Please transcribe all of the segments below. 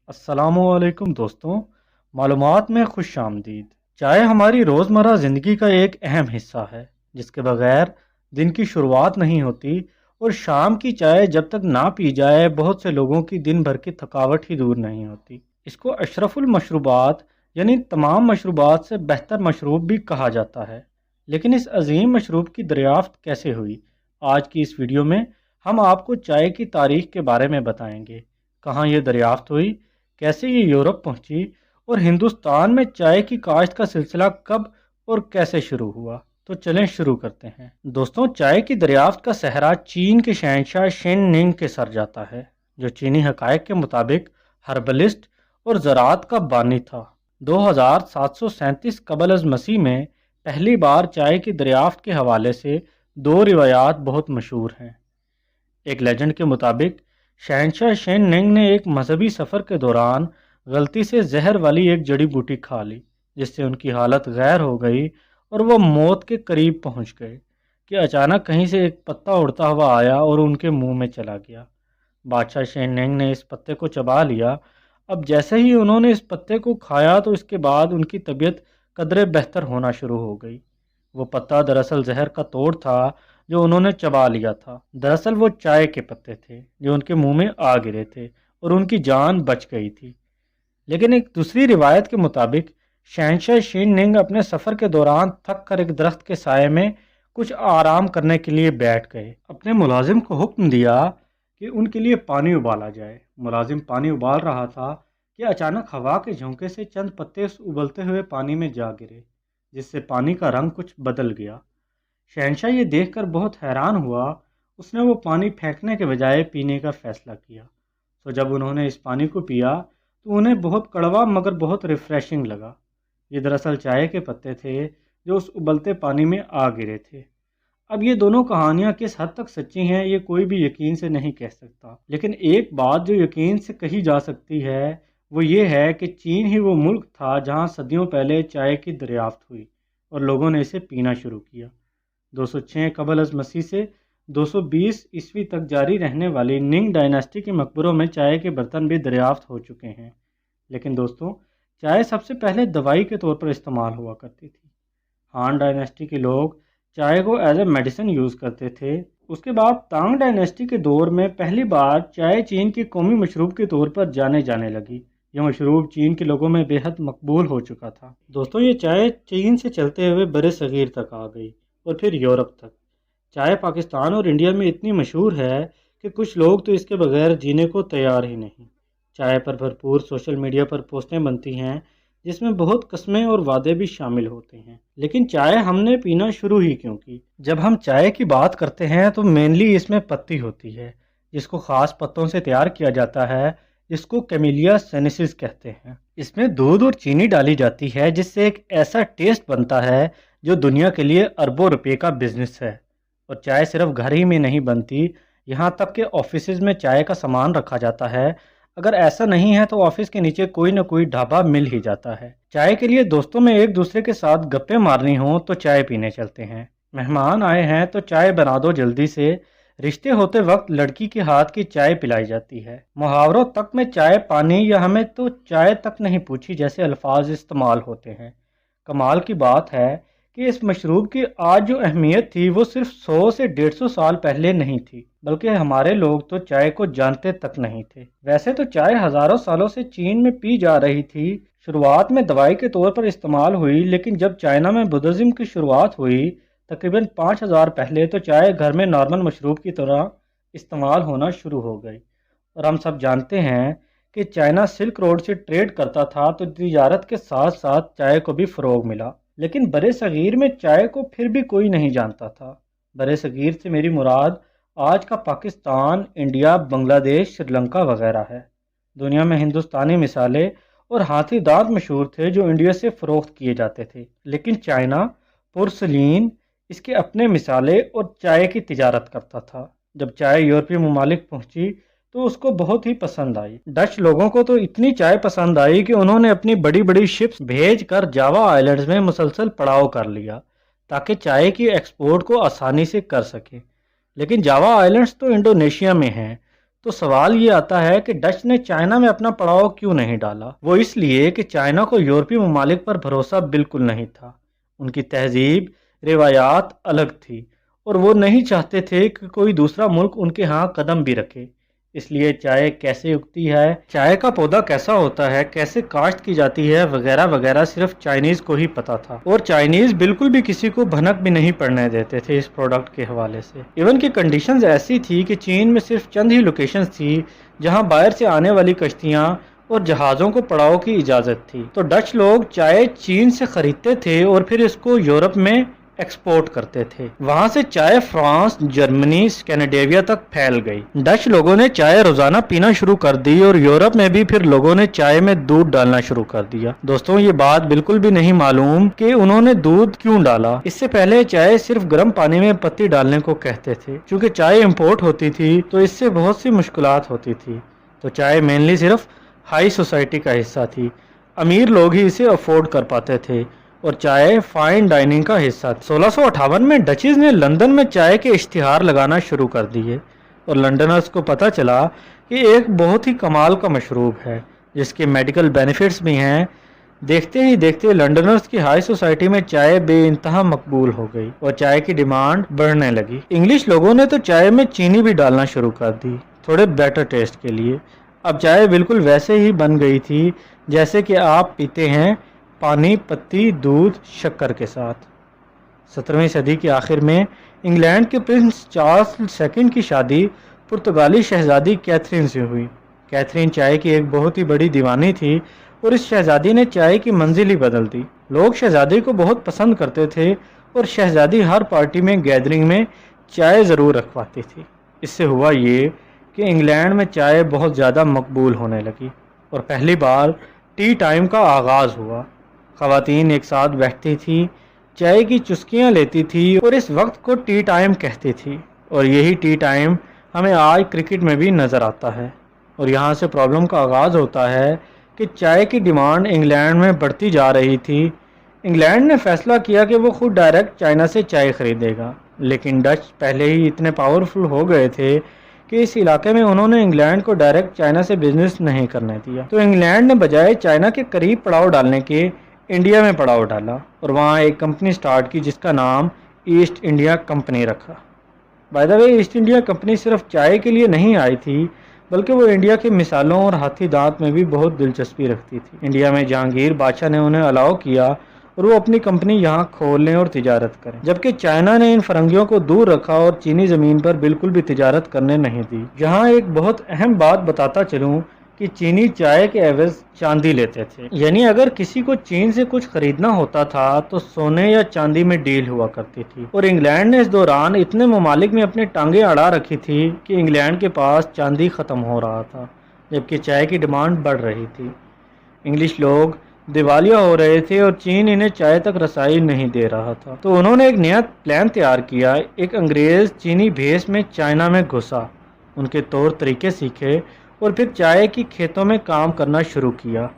السلام علیکم دوستوں، معلومات میں خوش آمدید۔ چائے ہماری روزمرہ زندگی کا ایک اہم حصہ ہے جس کے بغیر دن کی شروعات نہیں ہوتی، اور شام کی چائے جب تک نہ پی جائے بہت سے لوگوں کی دن بھر کی تھکاوٹ ہی دور نہیں ہوتی۔ اس کو اشرف المشروبات یعنی تمام مشروبات سے بہتر مشروب بھی کہا جاتا ہے۔ لیکن اس عظیم مشروب کی دریافت کیسے ہوئی؟ آج کی اس ویڈیو میں ہم آپ کو چائے کی تاریخ کے بارے میں بتائیں گے، کہاں یہ دریافت ہوئی، کیسے یہ یورپ پہنچی، اور ہندوستان میں چائے کی کاشت کا سلسلہ کب اور کیسے شروع ہوا۔ تو چلیں شروع کرتے ہیں۔ دوستوں، چائے کی دریافت کا صحرا چین کے شہنشاہ شین ننگ کے سر جاتا ہے، جو چینی حقائق کے مطابق ہربلسٹ اور زراعت کا بانی تھا۔ 2737 قبل از مسیح میں پہلی بار چائے کی دریافت کے حوالے سے دو روایات بہت مشہور ہیں۔ ایک لیجنڈ کے مطابق شہنشاہ شین ننگ نے ایک مذہبی سفر کے دوران غلطی سے زہر والی ایک جڑی بوٹی کھا لی، جس سے ان کی حالت غیر ہو گئی اور وہ موت کے قریب پہنچ گئے کہ اچانک کہیں سے ایک پتا اڑتا ہوا آیا اور ان کے منہ میں چلا گیا۔ بادشاہ شین ننگ نے اس پتے کو چبا لیا۔ اب جیسے ہی انہوں نے اس پتے کو کھایا تو اس کے بعد ان کی طبیعت قدرے بہتر ہونا شروع ہو گئی۔ وہ پتا دراصل زہر کا توڑ تھا جو انہوں نے چبا لیا تھا۔ دراصل وہ چائے کے پتے تھے جو ان کے منہ میں آ گرے تھے اور ان کی جان بچ گئی تھی۔ لیکن ایک دوسری روایت کے مطابق شہنشاہ شین ننگ اپنے سفر کے دوران تھک کر ایک درخت کے سائے میں کچھ آرام کرنے کے لیے بیٹھ گئے۔ اپنے ملازم کو حکم دیا کہ ان کے لیے پانی ابالا جائے۔ ملازم پانی ابال رہا تھا کہ اچانک ہوا کے جھونکے سے چند پتے اس ابلتے ہوئے پانی میں جا گرے، جس سے پانی کا رنگ کچھ بدل گیا۔ شہنشاہ یہ دیکھ کر بہت حیران ہوا۔ اس نے وہ پانی پھینکنے کے بجائے پینے کا فیصلہ کیا۔ تو جب انہوں نے اس پانی کو پیا تو انہیں بہت کڑوا مگر بہت ریفریشنگ لگا۔ یہ دراصل چائے کے پتے تھے جو اس ابلتے پانی میں آ گرے تھے۔ اب یہ دونوں کہانیاں کس حد تک سچی ہیں یہ کوئی بھی یقین سے نہیں کہہ سکتا، لیکن ایک بات جو یقین سے کہی جا سکتی ہے وہ یہ ہے کہ چین ہی وہ ملک تھا جہاں صدیوں پہلے چائے کی دریافت ہوئی اور لوگوں نے اسے پینا شروع کیا۔ 206 قبل از مسیح سے 220 عیسوی تک جاری رہنے والی ننگ ڈائناسٹی کے مقبروں میں چائے کے برتن بھی دریافت ہو چکے ہیں۔ لیکن دوستوں، چائے سب سے پہلے دوائی کے طور پر استعمال ہوا کرتی تھی۔ ہان ڈائناسٹی کے لوگ چائے کو ایز اے میڈیسن یوز کرتے تھے۔ اس کے بعد تانگ ڈائناسٹی کے دور میں پہلی بار چائے چین کے قومی مشروب کے طور پر جانے لگی۔ یہ مشروب چین کے لوگوں میں بے حد مقبول ہو چکا تھا۔ دوستوں، یہ چائے چین سے چلتے ہوئے بر صغیر تک آ گئی اور پھر یورپ تک۔ چائے پاکستان اور انڈیا میں اتنی مشہور ہے کہ کچھ لوگ تو اس کے بغیر جینے کو تیار ہی نہیں۔ چائے پر بھرپور سوشل میڈیا پر پوسٹیں بنتی ہیں جس میں بہت قسمیں اور وعدے بھی شامل ہوتے ہیں۔ لیکن چائے ہم نے پینا شروع ہی کیوں کی؟ جب ہم چائے کی بات کرتے ہیں تو مینلی اس میں پتی ہوتی ہے جس کو خاص پتوں سے تیار کیا جاتا ہے، جس کو کیمیلیا سینیسس کہتے ہیں۔ اس میں دودھ اور چینی ڈالی جاتی ہے جس سے ایک ایسا ٹیسٹ بنتا ہے جو دنیا کے لیے اربوں روپے کا بزنس ہے۔ اور چائے صرف گھر ہی میں نہیں بنتی، یہاں تک کہ آفیسز میں چائے کا سامان رکھا جاتا ہے۔ اگر ایسا نہیں ہے تو آفس کے نیچے کوئی نہ کوئی ڈھابا مل ہی جاتا ہے۔ چائے کے لیے دوستوں میں ایک دوسرے کے ساتھ گپیں مارنی ہوں تو چائے پینے چلتے ہیں۔ مہمان آئے ہیں تو چائے بنا دو جلدی سے۔ رشتے ہوتے وقت لڑکی کے ہاتھ کی چائے پلائی جاتی ہے۔ محاوروں تک میں چائے پانی یا ہمیں تو چائے تک نہیں پوچھی جیسے الفاظ استعمال ہوتے ہیں۔ کمال کی بات ہے کہ اس مشروب کی آج جو اہمیت تھی وہ صرف 100 سے 150 سال پہلے نہیں تھی، بلکہ ہمارے لوگ تو چائے کو جانتے تک نہیں تھے۔ ویسے تو چائے ہزاروں سالوں سے چین میں پی جا رہی تھی۔ شروعات میں دوائی کے طور پر استعمال ہوئی، لیکن جب چائنا میں بدھزم کی شروعات ہوئی تقریباً 5000 پہلے تو چائے گھر میں نارمل مشروب کی طرح استعمال ہونا شروع ہو گئی۔ اور ہم سب جانتے ہیں کہ چائنا سلک روڈ سے ٹریڈ کرتا تھا تو تجارت کے ساتھ ساتھ چائے کو بھی فروغ ملا۔ لیکن برِ صغیر میں چائے کو پھر بھی کوئی نہیں جانتا تھا۔ برِ صغیر سے میری مراد آج کا پاکستان، انڈیا، بنگلہ دیش، سری لنکا وغیرہ ہے۔ دنیا میں ہندوستانی مسالے اور ہاتھی دانت مشہور تھے جو انڈیا سے فروخت کیے جاتے تھے، لیکن چائنا پورسلین اس کے اپنے مسالے اور چائے کی تجارت کرتا تھا۔ جب چائے یورپی ممالک پہنچی تو اس کو بہت ہی پسند آئی۔ ڈچ لوگوں کو تو اتنی چائے پسند آئی کہ انہوں نے اپنی بڑی بڑی شپس بھیج کر جاوا آئلینڈز میں مسلسل پڑاؤ کر لیا تاکہ چائے کی ایکسپورٹ کو آسانی سے کر سکیں۔ लेकिन जावा आइलैंड्स तो इंडोनेशिया में हैं। तो सवाल ये आता है कि डच ने चाइना में अपना पड़ाव क्यों नहीं डाला। वो इसलिए कि चाइना को यूरोपीय ममालिक पर भरोसा बिल्कुल नहीं था। उनकी तहजीब रिवायात अलग थी और वो नहीं चाहते थे कि कोई दूसरा मुल्क उनके यहाँ कदम भी रखे। इसलिए चाय कैसे उगती है, चाय का पौधा कैसा होता है, कैसे काश्त की जाती है, वगैरह वगैरह सिर्फ चाइनीज को ही पता था। और चाइनीज बिल्कुल भी किसी को भनक भी नहीं पड़ने देते थे इस प्रोडक्ट के हवाले से। इवन की कंडीशंस ऐसी थी कि चीन में सिर्फ चंद ही लोकेशंस थी जहां बाहर से आने वाली कश्तियां और जहाज़ों को पड़ाव की इजाज़त थी। तो डच लोग चाय चीन से खरीदते थे और फिर इसको यूरोप में एक्सपोर्ट करते थे। वहां से चाय फ्रांस, जर्मनी, स्कैंडिनेविया तक फैल गई। डच लोगों ने चाय रोजाना पीना शुरू कर दी और यूरोप में भी फिर लोगों ने चाय में दूध डालना शुरू कर दिया। दोस्तों, ये बात बिल्कुल भी नहीं मालूम कि उन्होंने दूध क्यों डाला। इससे पहले चाय सिर्फ गर्म पानी में पत्ती डालने को कहते थे। क्योंकि चाय इंपोर्ट होती थी तो इससे बहुत सी मुश्किलात होती थी। तो चाय मेनली सिर्फ हाई सोसाइटी का हिस्सा थी। अमीर लोग ही इसे अफोर्ड कर पाते थे और चाय फाइन डाइनिंग का हिस्सा था। 1658 में डचीज ने लंदन में चाय के इश्तिहार लगाना शुरू कर दिए और लंडनर्स को पता चला कि एक बहुत ही कमाल का मशरूब है जिसके मेडिकल बेनिफिट्स भी हैं। देखते ही देखते लंडनर्स की हाई सोसाइटी में चाय बेइंतहा मकबूल हो गई और चाय की डिमांड बढ़ने लगी। इंग्लिश लोगों ने तो चाय में चीनी भी डालना शुरू कर दी थोड़े बेटर टेस्ट के लिए। अब चाय बिल्कुल वैसे ही बन गई थी जैसे कि आप पीते हैं, पानी, पत्ती, दूध, शक्कर के साथ। 17वीं सदी के आखिर में इंग्लैंड के प्रिंस चार्ल्स सेकंड की शादी पुर्तगाली शहजादी कैथरीन से हुई। कैथरीन चाय की एक बहुत ही बड़ी दीवानी थी और इस शहजादी ने चाय की मंजिल ही बदल दी। लोग शहजादी को बहुत पसंद करते थे और शहजादी हर पार्टी में, गैदरिंग में चाय ज़रूर रखवाती थी। इससे हुआ ये कि इंग्लैंड में चाय बहुत ज़्यादा मकबूल होने लगी और पहली बार टी टाइम का आगाज़ हुआ। ख़वातीन एक साथ बैठती थी, चाय की चुस्कियाँ लेती थी और इस वक्त को टी टाइम कहती थी। और यही टी टाइम हमें आज क्रिकेट में भी नज़र आता है। और यहाँ से प्रॉब्लम का आगाज़ होता है कि चाय की डिमांड इंग्लैंड में बढ़ती जा रही थी। इंग्लैंड ने फैसला किया कि वो खुद डायरेक्ट चाइना से चाय खरीदेगा, लेकिन डच पहले ही इतने पावरफुल हो गए थे कि इस इलाके में उन्होंने इंग्लैंड को डायरेक्ट चाइना से बिजनेस नहीं करने दिया। तो इंग्लैंड ने बजाय चाइना के करीब पड़ाव डालने के इंडिया में पड़ाव डाला और वहाँ एक कंपनी स्टार्ट की जिसका नाम ईस्ट इंडिया कंपनी रखा। By the way, east India company सिर्फ चाय के लिए नहीं आई थी बल्कि वो इंडिया के मिसालों और हाथी दांत में भी बहुत दिलचस्पी रखती थी। इंडिया में जहांगीर बादशाह ने उन्हें अलाउ किया और वो अपनी कंपनी यहाँ खोल लें और तिजारत करें, जबकि चाइना ने इन फरंगियों को दूर रखा और चीनी ज़मीन पर बिल्कुल भी तिजारत करने नहीं दी। यहाँ एक बहुत अहम बात बताता चलूँ कि चीनी चाय के एवज चांदी लेते थे। यानी अगर किसी को चीन से कुछ खरीदना होता था तो सोने या चांदी में डील हुआ करती थी। और इंग्लैंड ने इस दौरान इतने ममालिक में अपनी टांगें अड़ा रखी थी कि इंग्लैंड के पास चांदी ख़त्म हो रहा था जबकि चाय की डिमांड बढ़ रही थी। इंग्लिश लोग दिवालिया हो रहे थे और चीन इन्हें चाय तक रसाई नहीं दे रहा था। तो उन्होंने एक नया प्लान तैयार किया। एक अंग्रेज़ चीनी भेस में चाइना में घुसा, उनके तौर तरीके सीखे और फिर चाय की खेतों में काम करना शुरू किया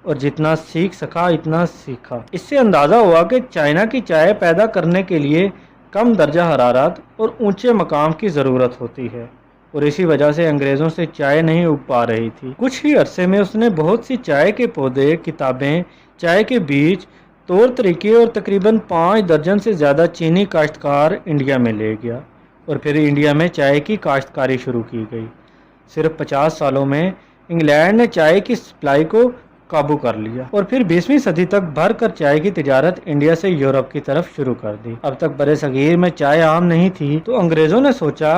और जितना सीख सका इतना सीखा। इससे अंदाज़ा हुआ कि चाइना की चाय पैदा करने के लिए कम दर्जा हरारत और ऊंचे मकाम की ज़रूरत होती है और इसी वजह से अंग्रेज़ों से चाय नहीं उग पा रही थी। कुछ ही अरसे में उसने बहुत सी चाय के पौधे, किताबें, चाय के बीज, तौर तरीके और तकरीबन 5 दर्जन से ज़्यादा चीनी काश्तकार इंडिया में ले गया और फिर इंडिया में चाय की काश्तकारी शुरू की गई। सिर्फ 50 सालों में इंग्लैंड ने चाय की सप्लाई को काबू कर लिया और फिर 20वीं सदी तक भर कर चाय की तिजारत इंडिया से यूरोप की तरफ शुरू कर दी। अब तक बड़े सगीर में चाय आम नहीं थी तो अंग्रेज़ों ने सोचा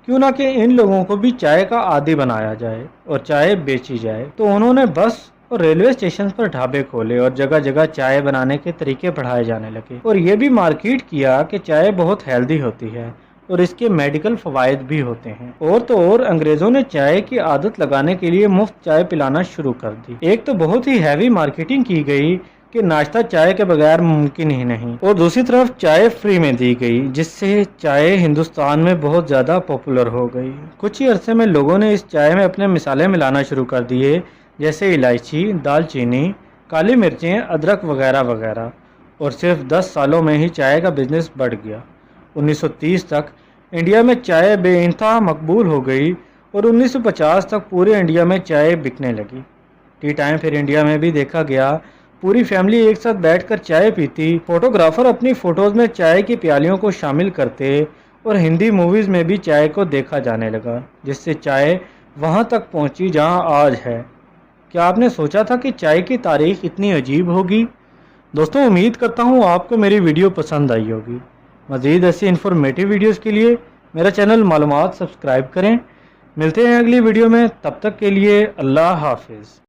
क्यों ना कि इन लोगों को भी चाय का आदी बनाया जाए और चाय बेची जाए। तो उन्होंने बस और रेलवे स्टेशन पर ढाबे खोले और जगह जगह चाय बनाने के तरीके पढ़ाए जाने लगे और ये भी मार्केट किया कि चाय बहुत हेल्दी होती है और इसके मेडिकल फ़वाइद भी होते हैं। और तो और अंग्रेज़ों ने चाय की आदत लगाने के लिए मुफ्त चाय पिलाना शुरू कर दी। एक तो बहुत ही हैवी मार्केटिंग की गई कि नाश्ता चाय के बगैर मुमकिन ही नहीं और दूसरी तरफ चाय फ्री में दी गई जिससे चाय हिंदुस्तान में बहुत ज़्यादा पॉपुलर हो गई। कुछ ही अरसे में लोगों ने इस चाय में अपने मिसाले मिलाना शुरू कर दिए जैसे इलायची, दालचीनी, काली मिर्चें, अदरक वगैरह वगैरह और सिर्फ 10 सालों में ही चाय का बिजनेस बढ़ गया। 1930 तक इंडिया में चाय बेइंतहा मकबूल हो गई और 1950 तक पूरे इंडिया में चाय बिकने लगी। टी टाइम फिर इंडिया में भी देखा गया। पूरी फैमिली एक साथ बैठकर चाय पीती, फोटोग्राफर अपनी फ़ोटोज़ में चाय की प्यालियों को शामिल करते और हिंदी मूवीज़ में भी चाय को देखा जाने लगा, जिससे चाय वहाँ तक पहुँची जहाँ आज है। क्या आपने सोचा था कि चाय की तारीख इतनी अजीब होगी? दोस्तों, उम्मीद करता हूँ आपको मेरी वीडियो पसंद आई होगी। मज़ीद ऐसी इन्फॉर्मेटिव वीडियोज़ के लिए मेरा चैनल मालूमात सब्सक्राइब करें। मिलते हैं अगली वीडियो में, तब तक के लिए अल्लाह हाफिज़।